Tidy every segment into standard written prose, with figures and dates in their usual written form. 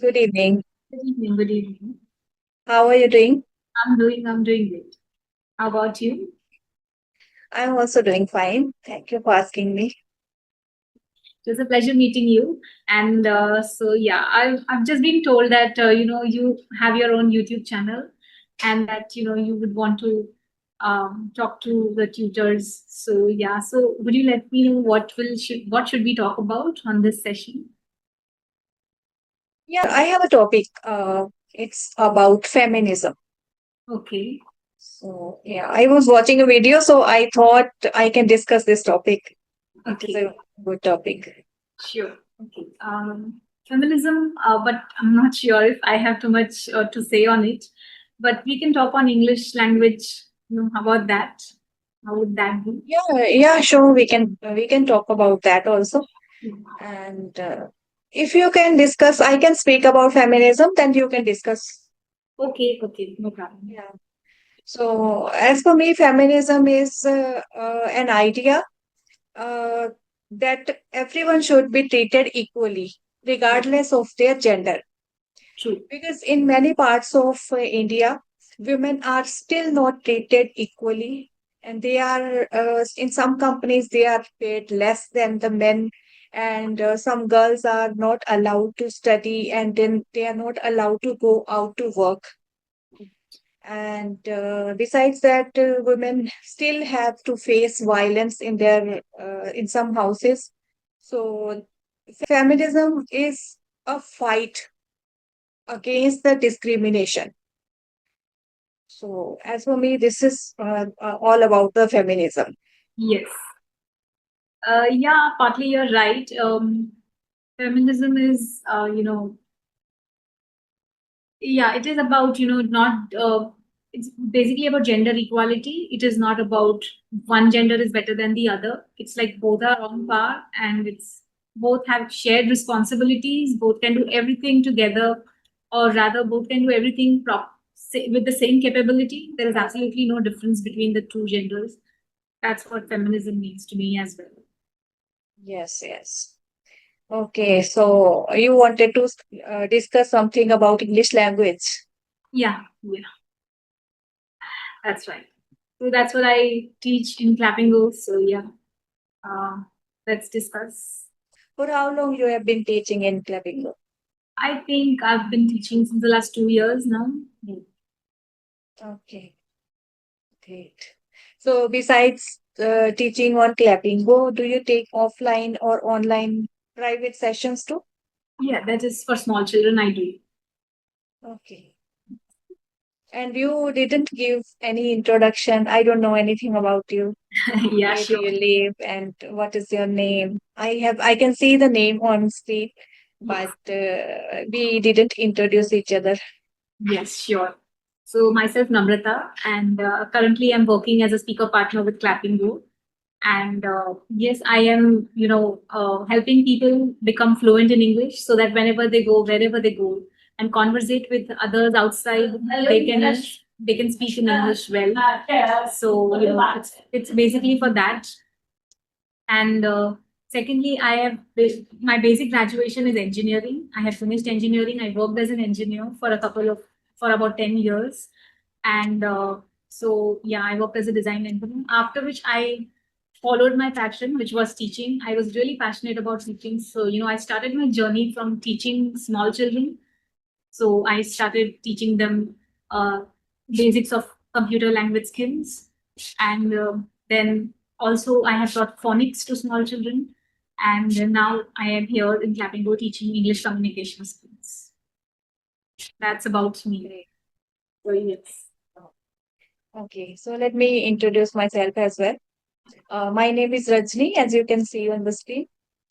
Good evening. Good evening. Good evening. How are you doing? I'm doing great. How about you? I'm also doing fine. Thank you for asking me. It was a pleasure meeting you. And so yeah, I've just been told that you have your own YouTube channel, and that you would want to talk to the tutors. So yeah, so would you let me know what should we talk about on this session? Yeah, I have a topic. It's about feminism. Okay. So, yeah, I was watching a video, so I thought I can discuss this topic. It is Okay. a good topic. Sure. Okay. Feminism, but I'm not sure if I have too much to say on it. But we can talk on English language. How about that? How would that be? Yeah, sure. We can talk about that also. And if you can discuss, I can speak about feminism, then you can discuss. Okay. Okay. No problem. Yeah. So, as for me, feminism is an idea uh, that everyone should be treated equally, Yeah. regardless of their gender. True. Because in many parts of India, women are still not treated equally, and they are in some companies they are paid less than the men, and some girls are not allowed to study, and then they are not allowed to go out to work. And besides that, women still have to face violence in their in some houses. So feminism is a fight against the discrimination. So as for me, this is all about the feminism. Yes. Yeah. Partly you're right. Feminism is, yeah, it is about not it's basically about gender equality. It is not about one gender is better than the other. It's like both are on par, and it's both have shared responsibilities, both can do everything together, or rather both can do everything with the same capability. There is absolutely no difference between the two genders. That's what feminism means to me as well. Yes, yes. Okay, so you wanted to discuss something about English language. Yeah, yeah, that's right. So that's what I teach in Clapingo. So yeah, uh, let's discuss. For how long you have been teaching in Clapingo? I think I've been teaching since the last 2 years now. Okay, great. So besides teaching on Clapingo, do you take offline or online private sessions too? Yeah, that is for small children. I do. Okay. And you didn't give any introduction. I don't know anything about you. Yeah, Where do sure. you live and what is your name? I can see the name on screen, Yes, but we didn't introduce each other. yes, sure. So myself, Namrata, and currently I'm working as a speaker partner with Clapingo. And yes, I am, helping people become fluent in English so that whenever they go, wherever they go, and conversate with others outside, they can speak in English well. So it's basically for that. And secondly, my basic graduation is engineering. I have finished engineering. I worked as an engineer for about 10 years, and so yeah, I worked as a design engineer. After which I followed my passion, which was teaching. I was really passionate about teaching, so I started my journey from teaching small children. So I started teaching them uh, basics of computer language skills, and then also I have taught phonics to small children, and then now I am here in Clapingo teaching English communication skills. That's about me. Great. So yes. Okay, so let me introduce myself as well. My name is Rajni, as you can see on the screen.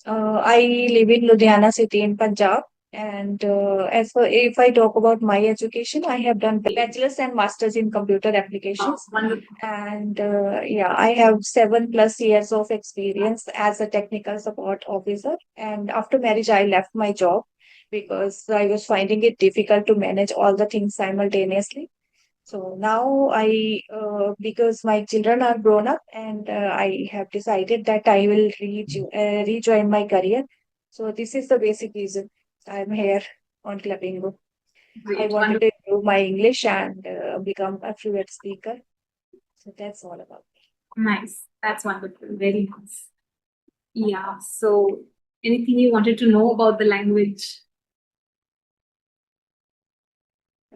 I live in Ludhiana city in Punjab. And as for if I talk about my education, I have done bachelor's and master's in computer applications. Wonderful. And yeah, I have 7+ years of experience as a technical support officer. And after marriage, I left my job because I was finding it difficult to manage all the things simultaneously. So now because my children are grown up, and I have decided that I will rejoin my career. So this is the basic reason I'm here on Clapingo. I Great, wanted wonderful, to improve my English and become a fluent speaker. So that's all about nice. That's wonderful. Very nice. Yeah. So, anything you wanted to know about the language?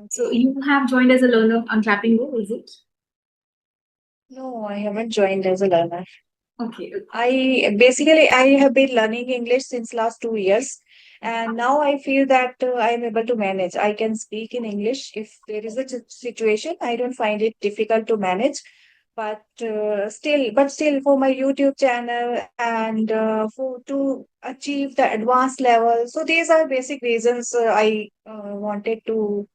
me. So, Okay. you have joined as a learner on Clapingo, is it? No, I haven't joined as a learner. Okay. I have been learning English since last 2 years, and now I feel that I am able to manage. I can speak in English if there is a situation. I don't find it difficult to manage, but still, for my YouTube channel and for to achieve the advanced level. So these are basic reasons I wanted to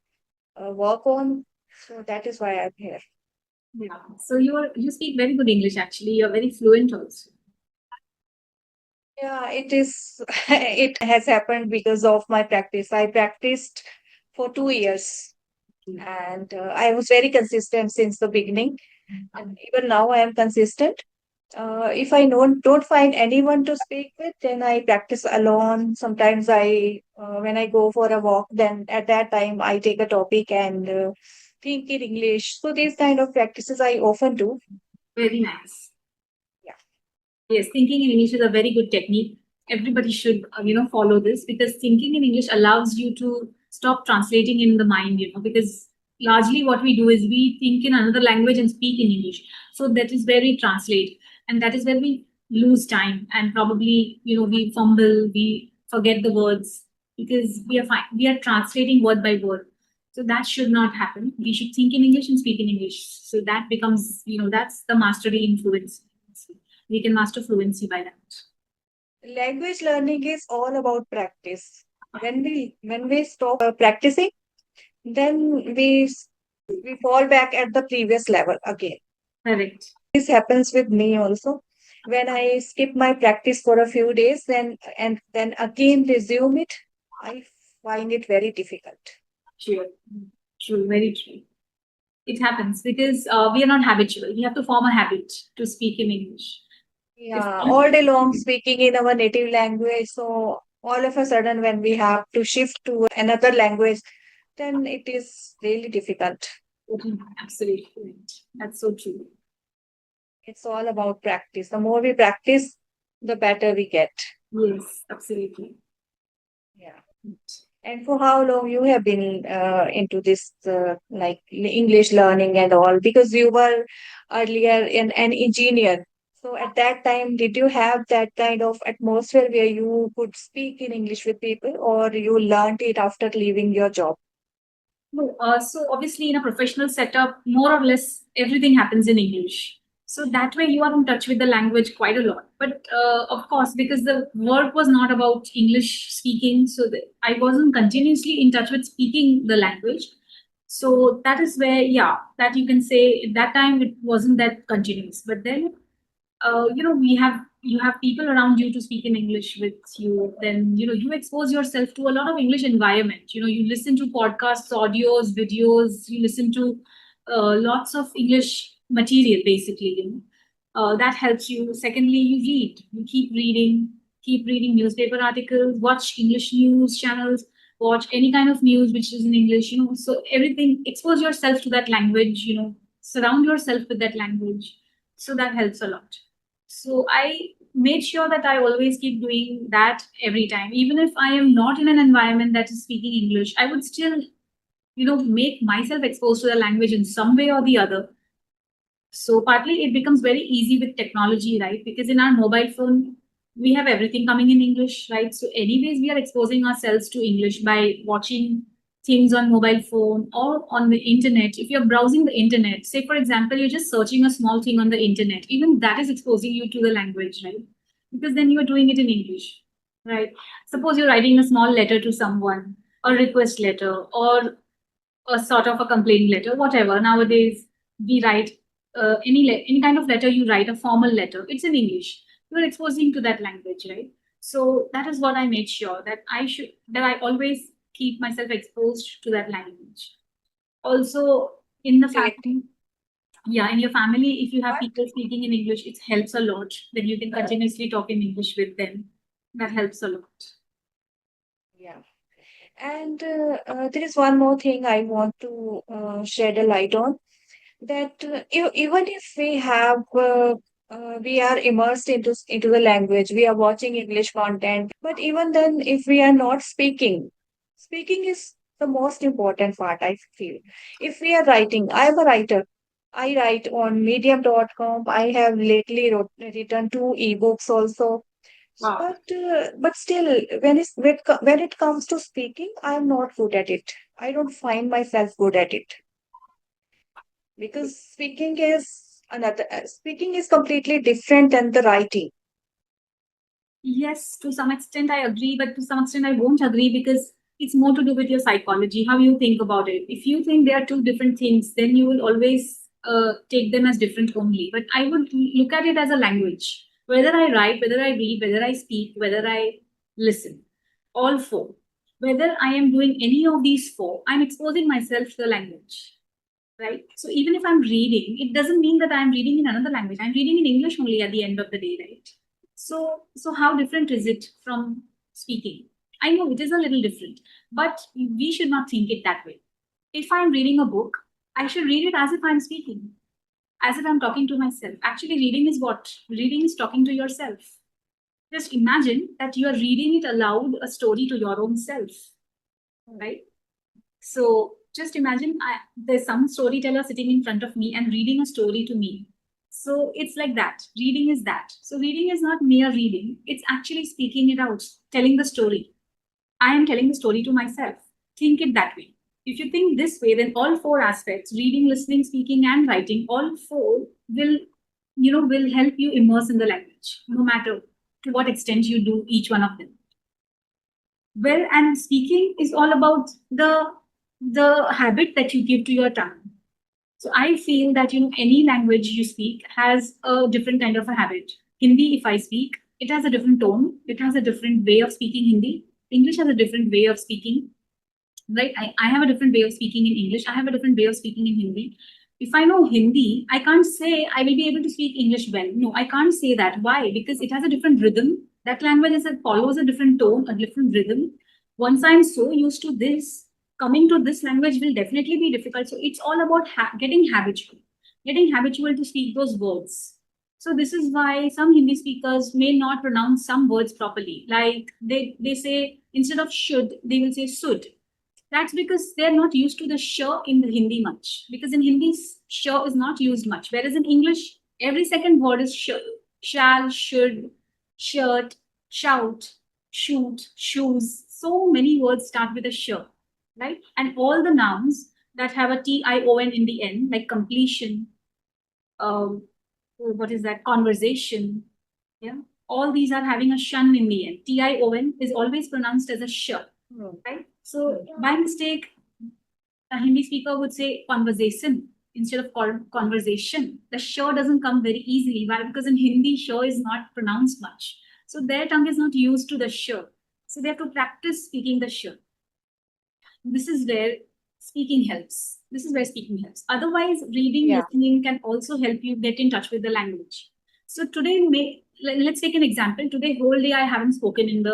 work on. So that is why I'm here. Yeah. So you speak very good English actually. You're very fluent also. Yeah, it is. It has happened because of my practice. I practiced for 2 years and I was very consistent since the beginning. And even now, I am consistent. If I don't find anyone to speak with, then I practice alone. Sometimes when I go for a walk, then at that time, I take a topic and think in English. So these kind of practices I often do. Very nice. Yeah. Yes, thinking in English is a very good technique. Everybody should, follow this because thinking in English allows you to stop translating in the mind, because largely what we do is we think in another language and speak in English. So that is where we translate, and that is where we lose time and probably, we fumble, we forget the words because we are translating word by word. So that should not happen. We should think in English and speak in English. So that becomes, that's the mastery influence. We can master fluency by that. Language learning is all about practice. When we stop practicing, then we fall back at the previous level again. Correct. This happens with me also. When I skip my practice for a few days, then again resume it, I find it very difficult. True. True. Very true. It happens because we are not habitual. We have to form a habit to speak in English. If Yeah, all day long speaking in our native language. So all of a sudden, when we have to shift to another language, then it is really difficult. absolutely correct. That's so true. It's all about practice. The more we practice, the better we get. Yes, absolutely. Yeah. And for how long you have been into this like English learning and all? Because you were earlier an engineer. So at that time, did you have that kind of atmosphere where you could speak in English with people, or you learned it after leaving your job? No, so obviously in a professional setup, more or less everything happens in English. So that way you are in touch with the language quite a lot. But of course, because the work was not about English speaking, so I wasn't continuously in touch with speaking the language. So that is where, yeah, that you can say at that time it wasn't that continuous. But then we have you have people around you to speak in English with you. Then you expose yourself to a lot of English environment. You listen to podcasts, audios, videos. You listen to lots of English material, basically. That helps you. Secondly, you read. You keep reading newspaper articles, watch English news channels, watch any kind of news which is in English. So everything. Expose yourself to that language. Surround yourself with that language. So that helps a lot. So I made sure that I always keep doing that every time. Even if I am not in an environment that is speaking English, I would still, make myself exposed to the language in some way or the other. So partly it becomes very easy with technology, right? Because in our mobile phone, we have everything coming in English, right? So anyways, we are exposing ourselves to English by watching things on mobile phone or on the internet. If you're browsing the internet, say for example, you're just searching a small thing on the internet, even that is exposing you to the language, right? Because then you are doing it in English, right? Suppose you're writing a small letter to someone, a request letter, or a sort of a complaint letter, whatever. Nowadays, we write any kind of letter you write, a formal letter, it's in English. You're exposing to that language, right? So that is what I made sure that I always keep myself exposed to that language. Also, in the Great. family, yeah, in your family, if you have But people speaking in English, it helps a lot. Then you can continuously talk in English with them. That helps a lot. yeah. And there is one more thing I want to shed a light on, that even if we are immersed into the language, we are watching English content, but even then, if we are not speaking, speaking is the most important part, I feel. If we are writing, I am a writer. I write on medium.com. I have lately written two ebooks also. Wow. But still, when it comes to speaking, I am not good at it. I don't find myself good at it, because speaking is completely different than the writing. Yes, to some extent I agree, but to some extent I won't agree because it's more to do with your psychology, how you think about it. If you think they are two different things, then you will always take them as different only. But I would look at it as a language. Whether I write, whether I read, whether I speak, whether I listen, all four. Whether I am doing any of these four, I'm exposing myself to the language, right? So even if I'm reading, it doesn't mean that I'm reading in another language. I'm reading in English only at the end of the day, right? So how different is it from speaking? I know it is a little different, but we should not think it that way. If I'm reading a book, I should read it as if I'm speaking, as if I'm talking to myself. Actually, reading is what? Reading is talking to yourself. Just imagine that you are reading it aloud, a story to your own self, right? So just imagine there's some storyteller sitting in front of me and reading a story to me. So it's like that. Reading is that. So reading is not mere reading, it's actually speaking it out, telling the story. I am telling the story to myself. Think it that way. If you think this way, then all four aspects, reading, listening, speaking, and writing, all four will help you immerse in the language, no matter to what extent you do each one of them. Well, and speaking is all about the habit that you give to your tongue. So I feel that any language you speak has a different kind of a habit. Hindi, if I speak, it has a different tone. It has a different way of speaking Hindi. English has a different way of speaking, right? I have a different way of speaking in English. I have a different way of speaking in Hindi. If I know Hindi, I can't say I will be able to speak English well. No, I can't say that. Why? Because it has a different rhythm. That language follows a different tone, a different rhythm. Once I'm so used to this, coming to this language will definitely be difficult. So it's all about getting habitual to speak those words. So this is why some Hindi speakers may not pronounce some words properly. Like they say instead of should, they will say should. That's because they're not used to the sh in the Hindi much. Because in Hindi, sh is not used much. Whereas in English, every second word is sh. Shall, should, shirt, shout, shoot, shoes. So many words start with a sh, right? And all the nouns that have a tion in the end, like completion, um, what is that? Conversation. Yeah. All these are having a shun in the end. Tion is always pronounced as a sh, right? So by mistake, a Hindi speaker would say conversation instead of conversation. The sh doesn't come very easily. Why? Because in Hindi, sh is not pronounced much. So their tongue is not used to the sh. So they have to practice speaking the sh. This is where speaking helps. This is where speaking helps. Otherwise, reading, Yeah. listening can also help you get in touch with the language. So today, let's take an example. Today, whole day I haven't spoken in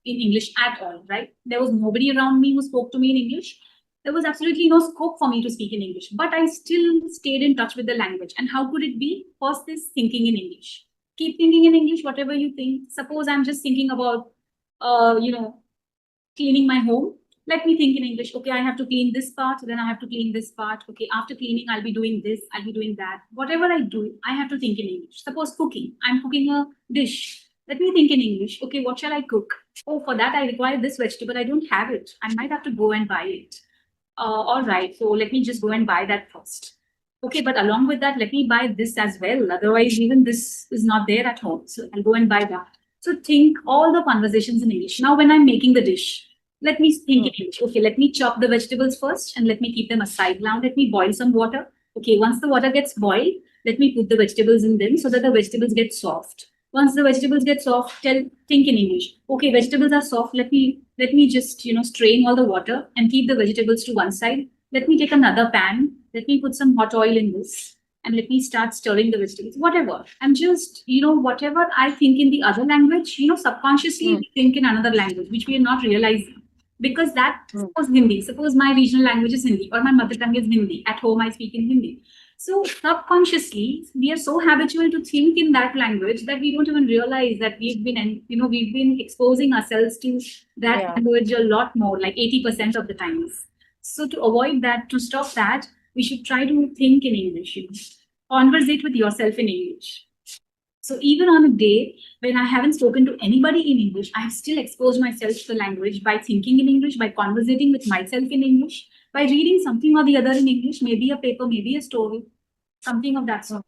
English at all, right? There was nobody around me who spoke to me in English. There was absolutely no scope for me to speak in English, but I still stayed in touch with the language. And how could it be? First, this thinking in English. Keep thinking in English, whatever you think. Suppose I'm just thinking about, uh, you know, cleaning my home. Let me think in English. Okay, I have to clean this part, then I have to clean this part. Okay, after cleaning, I'll be doing this, I'll be doing that. Whatever I do, I have to think in English. Suppose cooking, I'm cooking a dish. Let me think in English. Okay, what shall I cook? Oh, for that, I require this vegetable. I don't have it. I might have to go and buy it. All right, so let me just go and buy that first. Okay, but along with that, let me buy this as well. Otherwise, even this is not there at home. So I'll go and buy that. So think all the conversations in English. Now, when I'm making the dish, let me think in English. Okay, let me chop the vegetables first and let me keep them aside. Now, let me boil some water. Okay, once the water gets boiled, let me put the vegetables in them so that the vegetables get soft. Once the vegetables get soft, think in English. Okay, vegetables are soft. Let me just strain all the water and keep the vegetables to one side. Let me take another pan. Let me put some hot oil in this and let me start stirring the vegetables. Whatever. I'm just whatever I think in the other language, subconsciously we think in another language, which we are not realizing. because that mm, suppose Hindi, suppose my regional language is Hindi or my mother tongue is Hindi. At home, I speak in Hindi. So subconsciously, we are so habitual to think in that language that we don't even realize that we've been exposing ourselves to that yeah. language a lot more, like 80% of the times. So to avoid that, to stop that, we should try to think in English. Conversate with yourself in English. So even on a day when I haven't spoken to anybody in English, I have still exposed myself to the language by thinking in English, by conversating with myself in English, by reading something or the other in English, maybe a paper, maybe a story, something of that Mm, sort.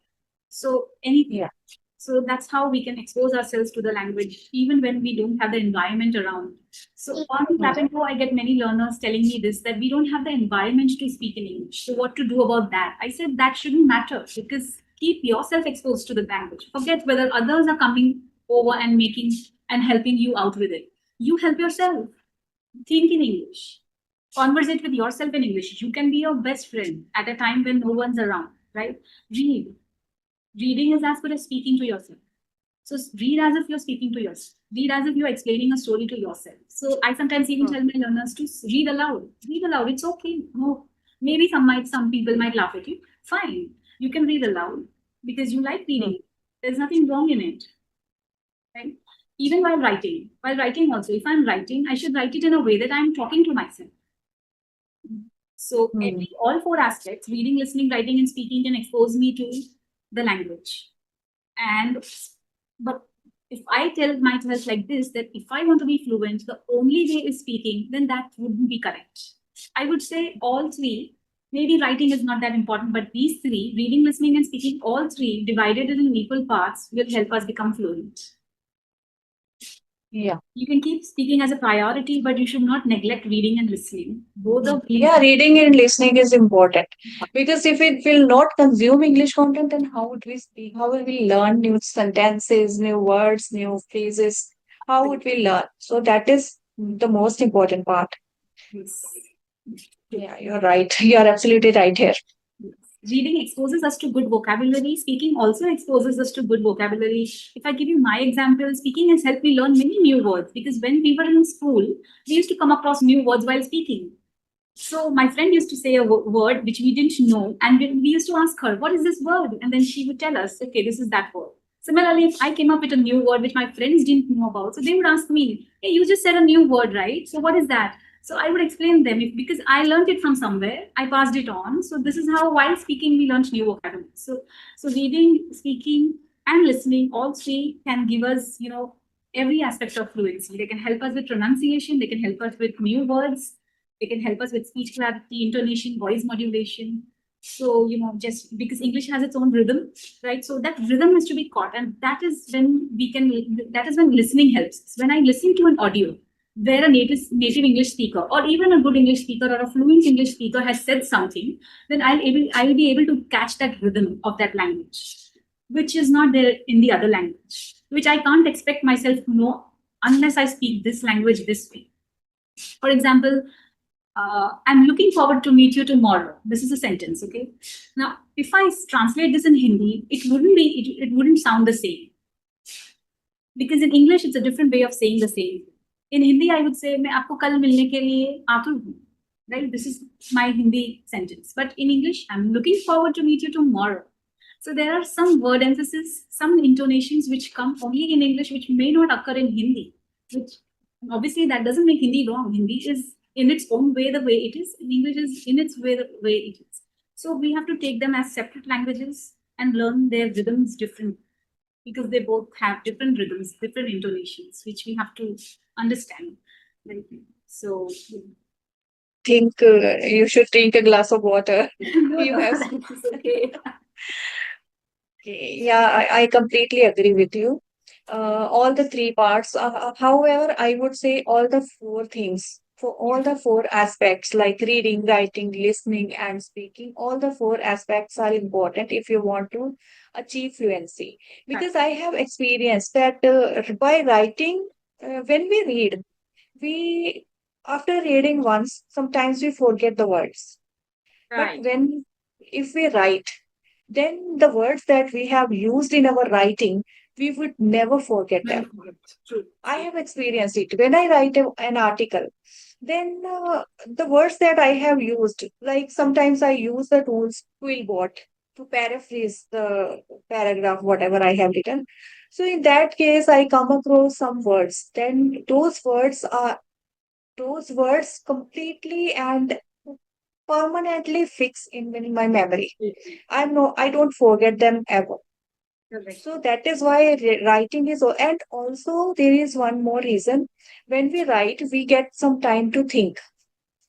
So anything. yeah. So that's how we can expose ourselves to the language, even when we don't have the environment around. So on Mm, Clapingo, I get many learners telling me this, that we don't have the environment to speak in English. So what to do about that? I said that shouldn't matter, because keep yourself exposed to the language. Forget whether others are coming over and making and helping you out with it. You help yourself. Think in English. Conversate with yourself in English. You can be your best friend at a time when no one's around, right? Read. Reading is as good as speaking to yourself. So read as if you're speaking to yourself. Read as if you're explaining a story to yourself. So I sometimes even mm, tell my learners to read aloud. Read aloud. It's okay. No, maybe some people might laugh at you. Fine, you can read aloud because you like mm, reading. There's nothing wrong in it, right? Even while writing. While writing also, if I'm writing, I should write it in a way that I'm talking to myself. So mm. every all four aspects, reading, listening, writing, and speaking, can expose me to the language. And but if I tell myself like this, that if I want to be fluent, the only way is speaking, then that wouldn't be correct. I would say all three. Maybe writing is not that important, but these three, reading, listening, and speaking, all three divided in equal parts, will help us become fluent. Yeah. You can keep speaking as a priority, but you should not neglect reading and listening. Both Mm. of these. Yeah, reading and listening is important because if it will not consume English content, then how would we speak? How will we learn new sentences, new words, new phrases? How would we learn? So that is the most important part. Yes. Yeah, you're right. You're absolutely right here. Reading exposes us to good vocabulary. Speaking also exposes us to good vocabulary. If I give you my example, speaking has helped me learn many new words, because when we were in school, we used to come across new words while speaking. So my friend used to say a word which we didn't know, and we used to ask her, "What is this word?" And then she would tell us, "Okay, this is that word." Similarly, if I came up with a new word which my friends didn't know about, so they would ask me, "Hey, you just said a new word, right? So what is that?" So I would explain them, because I learned it from somewhere, I passed it on. So this is how, while speaking, we learned new vocabulary. So reading, speaking, and listening, all three can give us, every aspect of fluency. They can help us with pronunciation. They can help us with new words. They can help us with speech clarity, intonation, voice modulation. So, just because English has its own rhythm, right? So that rhythm has to be caught. And that is when listening helps. When I listen to an audio where a native English speaker, or even a good English speaker or a fluent English speaker, has said something, then I'll be able to catch that rhythm of that language, which is not there in the other language, which I can't expect myself to know unless I speak this language this way. For example, I'm looking forward to meet you tomorrow. This is a sentence, okay? Now, if I translate this in Hindi, it wouldn't sound the same, because in English it's a different way of saying the same. In Hindi, I would say, "मैं आपको कल मिलने के लिए आतुर हूँ." Right? This is my Hindi sentence. But in English, "I'm looking forward to meet you tomorrow." So there are some word emphasis, some intonations which come only in English, which may not occur in Hindi. Which obviously that doesn't make Hindi wrong. Hindi is in its own way the way it is. And English is in its way the way it is. So we have to take them as separate languages and learn their rhythms differently, because they both have different rhythms, different intonations, which we have to understand. Right? So, Think you should drink a glass of water. no, You no, have. it's okay. Yeah, I completely agree with you. All the three parts. However, I would say all the four things, for all the four aspects like reading, writing, listening, and speaking, all the four aspects are important if you want to achieve fluency. Because I have experienced that by writing, when we read, we, after reading once, sometimes we forget the words. But Right. if we write, then the words that we have used in our writing, we would never forget them. True. I have experienced it. When I write an article, then the words that I have used, like sometimes I use the tools Quillbot to paraphrase the paragraph, whatever I have written. So in that case, I come across some words. Then those words completely and permanently fix in my memory. I don't forget them ever. Correct. So that is why writing is, and also there is one more reason. When we write, we get some time to think.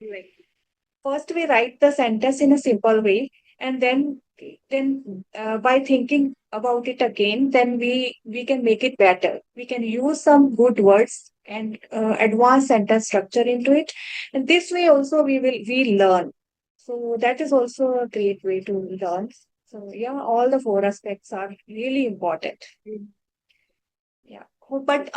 Right. First, we write the sentence in a simple way, and then by thinking about it again, then we can make it better. We can use some good words and advanced sentence structure into it, and this way also we learn. So that is also a great way to learn. So yeah, all the four aspects are really important. Yeah. But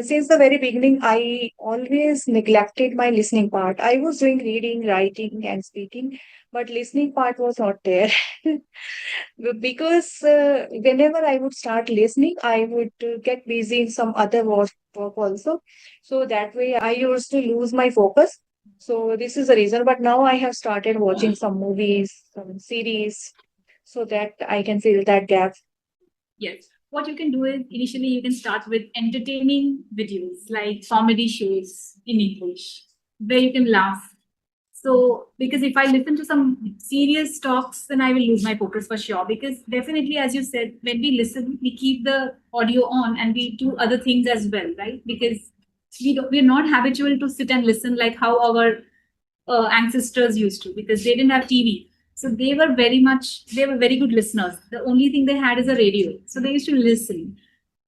since the very beginning, I always neglected my listening part. I was doing reading, writing, and speaking, but listening part was not there. Because whenever I would start listening, I would get busy in some other work also. So that way, I used to lose my focus. So this is the reason. But now I have started watching some movies, some series, so that I can fill that gap. Yes. What you can do is initially you can start with entertaining videos like comedy shows in English where you can laugh. So, because if I listen to some serious talks, then I will lose my focus for sure. Because definitely, as you said, when we listen, we keep the audio on and we do other things as well, right? Because we're not habitual to sit and listen like how our ancestors used to, because they didn't have TV. So they were very good listeners. The only thing they had is a radio. So they used to listen.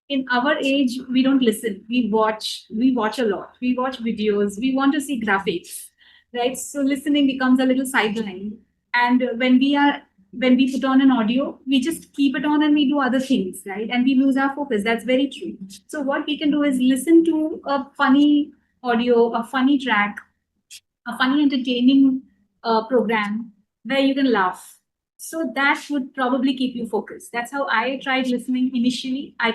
In our age, we don't listen. We watch a lot. We watch videos. We want to see graphics, right? So listening becomes a little sideline. And when we put on an audio, we just keep it on and we do other things, right? And we lose our focus. That's very true. So what we can do is listen to a funny audio, a funny track, a funny, entertaining program where you can laugh. So that would probably keep you focused. That's how I tried listening initially. I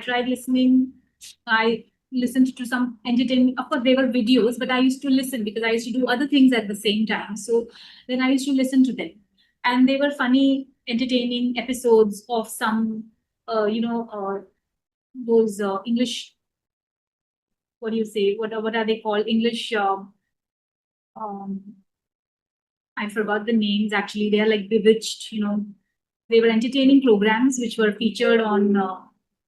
listened to some entertaining, of course, they were videos, but I used to listen because I used to do other things at the same time. So then I used to listen to them. And they were funny, entertaining episodes of some, those English, what do you say? What are they called? English um, I forgot the names actually. They are like Bewitched, you know. They were entertaining programs which were featured on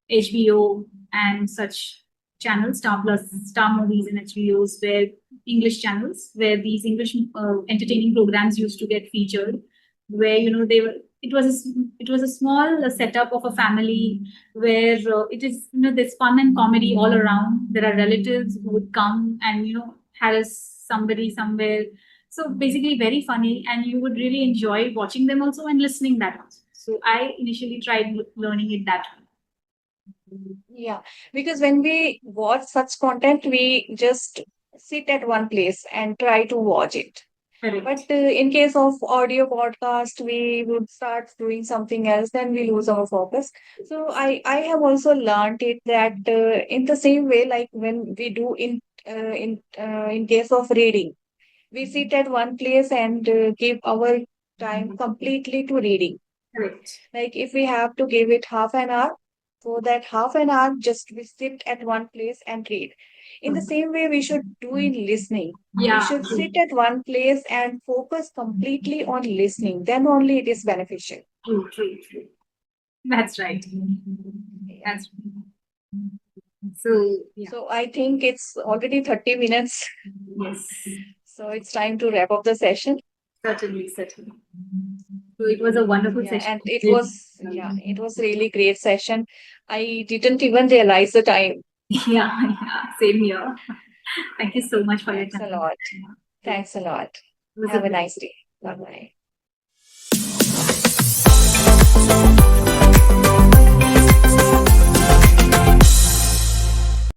HBO and such channels, Star Plus, Star Movies, and HBOs, where English channels, where these English entertaining programs used to get featured, where they were. It was a small setup of a family where it is there's fun and comedy all around. There are relatives who would come and harass somebody somewhere, so basically very funny, and you would really enjoy watching them also and listening that also. So I initially tried learning it that way. Yeah, because when we watch such content, we just sit at one place and try to watch it. Correct. But in case of audio podcast, we would start doing something else, then we lose our focus. So I have also learned it that in the same way, like when we do in case of reading, we sit at one place and give our time completely to reading. Correct. Like if we have to give it half an hour, for that half an hour, just we sit at one place and read. In the same way, we should do in listening. We Yeah, should true. sit at one place and focus completely on listening. Then only it is beneficial. True, true, true. That's right. Yeah. That's so yeah. So I think it's already 30 minutes. Yes. So it's time to wrap up the session. Certainly, certainly. So it was a wonderful Yeah, session. and it was really great session. I didn't even realize the time. Yeah, yeah, same here. Thank you so much for your Thanks a time. lot. Yeah. Thanks a lot. It was a Have a pleasure. nice day. Bye bye.